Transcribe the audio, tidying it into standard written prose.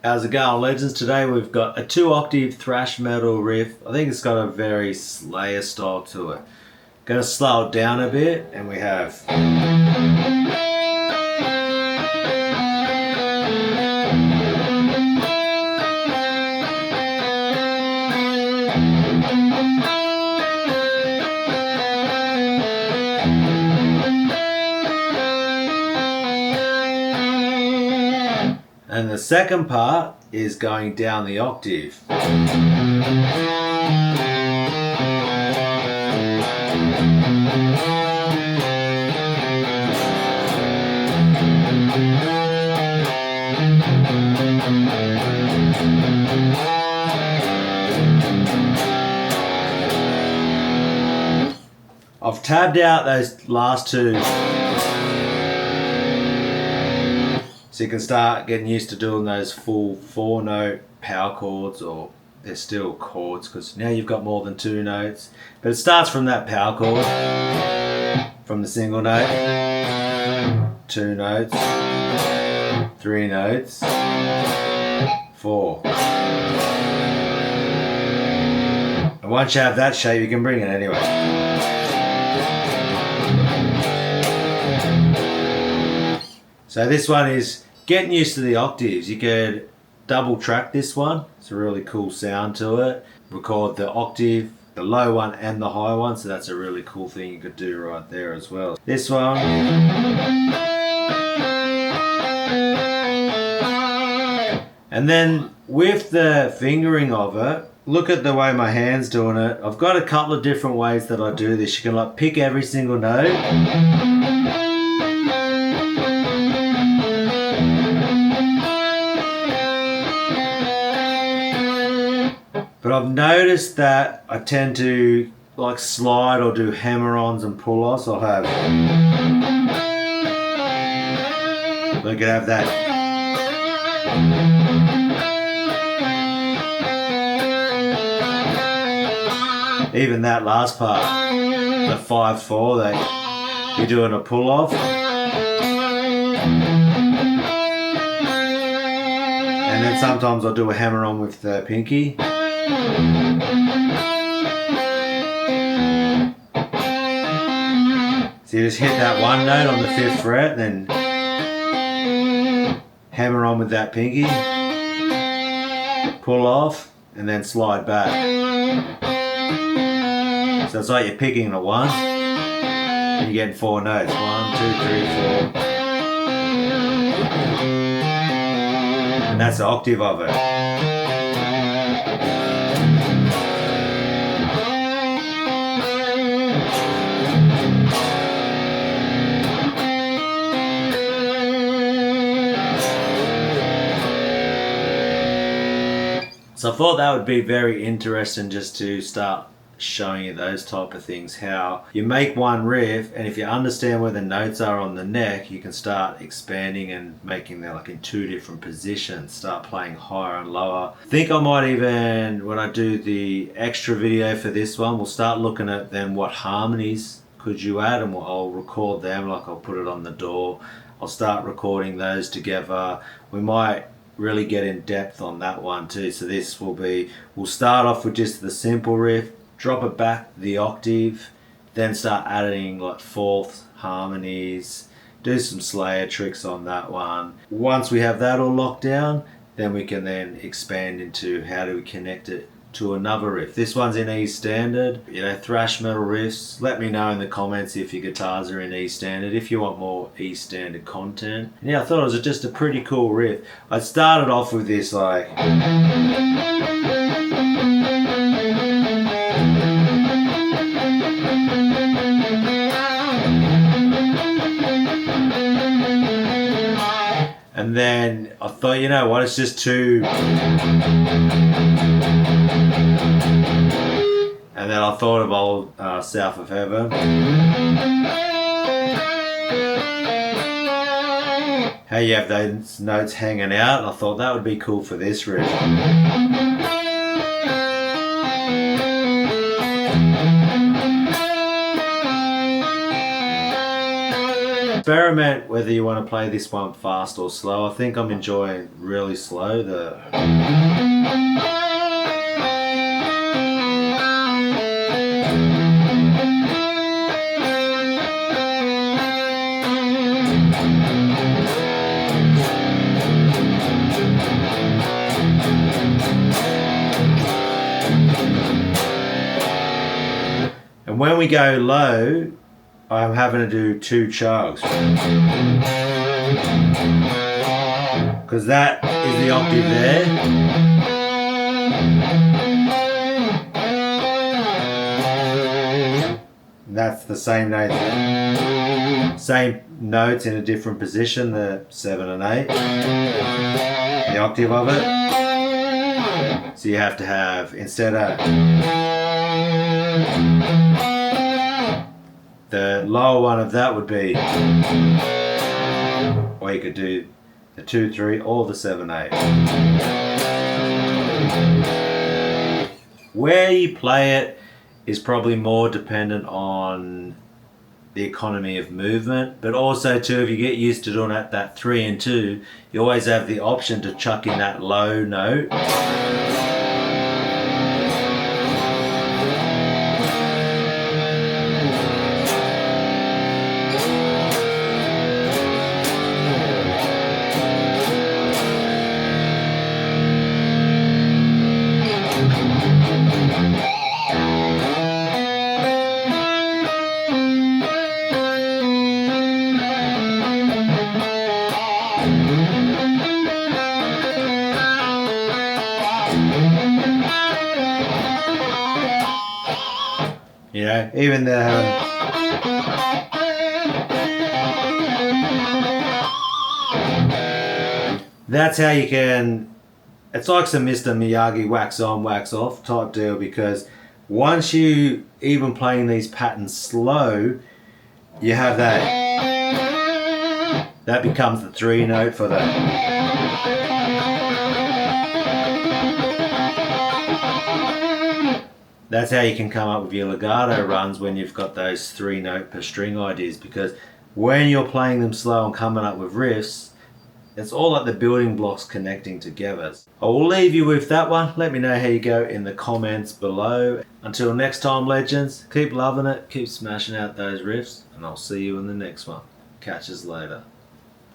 How's it going, legends? Today we've got a 2-octave thrash metal riff. I think it's got a very Slayer style to it. Gonna slow it down a bit, and we have. And the second part is going down the octave. I've tabbed out those last two so you can start getting used to doing those full 4-note power chords, or they're still chords because now you've got more than 2 notes. But it starts from that power chord, from the single note, 2 notes, 3 notes, 4. And once you have that shape, you can bring it anywhere. So this one is getting used to the octaves. You could double track this one. It's a really cool sound to it. Record the octave, the low one and the high one. So that's a really cool thing you could do right there as well. This one. And then with the fingering of it, look at the way my hand's doing it. I've got a couple of different ways that I do this. You can like pick every single note. But I've noticed that I tend to like slide or do hammer-ons and pull-offs. I'll have. We could have that. Even that last part, the 5/4, that you're doing a pull-off. And then sometimes I'll do a hammer-on with the pinky. So you just hit that one note on the 5th fret, then hammer on with that pinky, pull off, and then slide back. So it's like you're picking a 1, and you're getting 4 notes. 1, 2, 3, 4. And that's the octave of it. So I thought that would be very interesting just to start showing you those type of things, how you make one riff, and if you understand where the notes are on the neck, you can start expanding and making them like in 2 different positions, start playing higher and lower. I think I might even, when I do the extra video for this one, we'll start looking at then what harmonies could you add, and I'll record them, like I'll put it on the door. I'll start recording those together. We might really get in depth on that one too. So this will be, we'll start off with just the simple riff, drop it back the octave, then start adding like 4th harmonies, do some Slayer tricks on that one. Once we have that all locked down, then we can then expand into how do we connect it to another riff. This one's in E standard, you know, thrash metal riffs. Let me know in the comments if your guitars are in E standard, if you want more E standard content. And yeah, I thought it was just a pretty cool riff. I started off with this like. And then I thought, you know what, it's just too. And then I thought of old South of Heaven. How you have those notes hanging out. I thought that would be cool for this riff. experiment whether you want to play this one fast or slow. I think I'm enjoying really slow. And when we go low, I'm having to do 2 chugs. Because that is the octave there. And that's the same note there. Same notes in a different position, the 7 and 8. The octave of it. So you have to have, instead of the lower one of that would be, or you could do the 2, 3, or the 7, 8. Where you play it is probably more dependent on the economy of movement, but also too, if you get used to doing it that 3 and 2, you always have the option to chuck in that low note. You know, even that's how you can, it's like some Mr. Miyagi wax on, wax off type deal, because once you even playing these patterns slow, you have that becomes the 3 note for that. That's how you can come up with your legato runs when you've got those 3 note per string ideas, because when you're playing them slow and coming up with riffs, it's all like the building blocks connecting together. I will leave you with that one. Let me know how you go in the comments below. Until next time, legends, keep loving it, keep smashing out those riffs, and I'll see you in the next one. Catch us later.